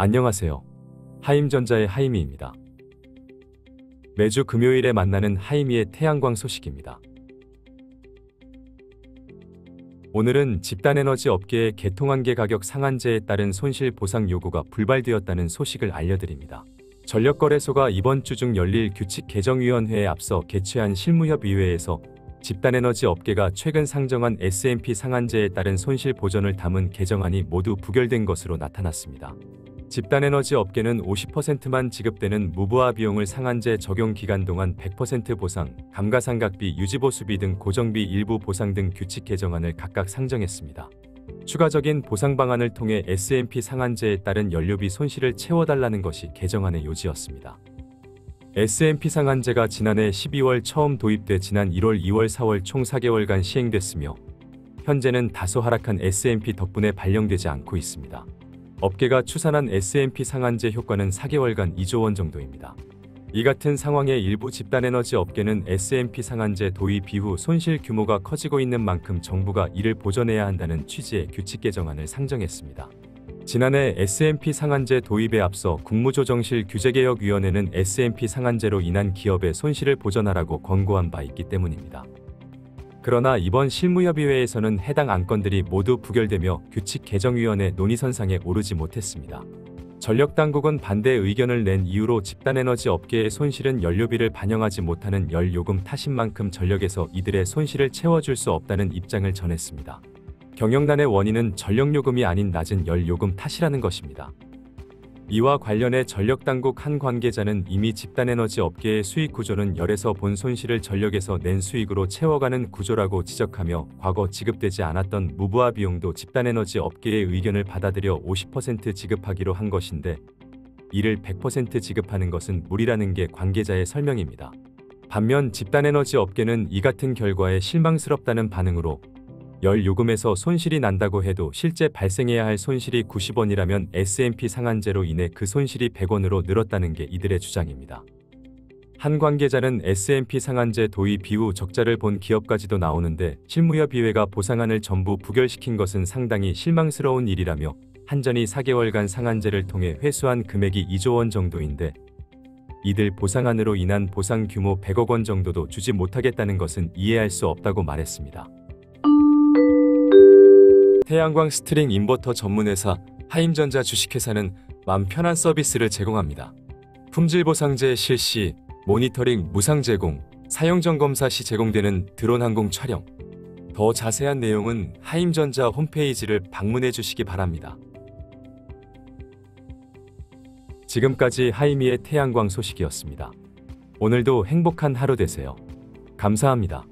안녕하세요. 하임전자의 하이미입니다. 매주 금요일에 만나는 하이미의 태양광 소식입니다. 오늘은 집단에너지 업계의 개통한계 가격 상한제에 따른 손실 보상 요구가 불발되었다는 소식을 알려드립니다. 전력거래소가 이번 주 중 열릴 규칙 개정위원회에 앞서 개최한 실무협의회에서 집단에너지 업계가 최근 상정한 S&P 상한제에 따른 손실 보전을 담은 개정안이 모두 부결된 것으로 나타났습니다. 집단에너지 업계는 50%만 지급되는 무부하 비용을 상한제 적용 기간 동안 100% 보상, 감가상각비, 유지보수비 등 고정비 일부 보상 등 규칙 개정안을 각각 상정했습니다. 추가적인 보상 방안을 통해 S&P 상한제에 따른 연료비 손실을 채워달라는 것이 개정안의 요지였습니다. S&P 상한제가 지난해 12월 처음 도입돼 지난 1월, 2월, 4월 총 4개월간 시행됐으며 현재는 다소 하락한 S&P 덕분에 반영되지 않고 있습니다. 업계가 추산한 S&P 상한제 효과는 4개월간 2조 원 정도입니다. 이 같은 상황에 일부 집단에너지 업계는 S&P 상한제 도입 이후 손실 규모가 커지고 있는 만큼 정부가 이를 보전해야 한다는 취지의 규칙 개정안을 상정했습니다. 지난해 S&P 상한제 도입에 앞서 국무조정실 규제개혁위원회는 S&P 상한제로 인한 기업의 손실을 보전하라고 권고한 바 있기 때문입니다. 그러나 이번 실무협의회에서는 해당 안건들이 모두 부결되며 규칙 개정위원회 논의선상에 오르지 못했습니다. 전력당국은 반대 의견을 낸 이유로 집단에너지 업계의 손실은 연료비를 반영하지 못하는 열요금 탓인 만큼 전력에서 이들의 손실을 채워줄 수 없다는 입장을 전했습니다. 경영난의 원인은 전력요금이 아닌 낮은 열요금 탓이라는 것입니다. 이와 관련해 전력당국 한 관계자는 이미 집단에너지 업계의 수익 구조는 열에서 본 손실을 전력에서 낸 수익으로 채워가는 구조라고 지적하며 과거 지급되지 않았던 무부하 비용도 집단에너지 업계의 의견을 받아들여 50% 지급하기로 한 것인데 이를 100% 지급하는 것은 무리라는 게 관계자의 설명입니다. 반면 집단에너지 업계는 이 같은 결과에 실망스럽다는 반응으로 열요금에서 손실이 난다고 해도 실제 발생해야 할 손실이 90원이라면 S&P 상한제로 인해 그 손실이 100원으로 늘었다는 게 이들의 주장입니다. 한 관계자는 S&P 상한제 도입 이후 적자를 본 기업까지도 나오는데 실무협의회가 보상안을 전부 부결시킨 것은 상당히 실망스러운 일이라며 한전이 4개월간 상한제를 통해 회수한 금액이 2조 원 정도인데 이들 보상안으로 인한 보상 규모 100억 원 정도도 주지 못하겠다는 것은 이해할 수 없다고 말했습니다. 태양광 스트링 인버터 전문회사 하임전자 주식회사는 맘 편한 서비스를 제공합니다. 품질보상제 실시, 모니터링 무상 제공, 사용점검사 시 제공되는 드론 항공 촬영. 더 자세한 내용은 하임전자 홈페이지를 방문해 주시기 바랍니다. 지금까지 하이미의 태양광 소식이었습니다. 오늘도 행복한 하루 되세요. 감사합니다.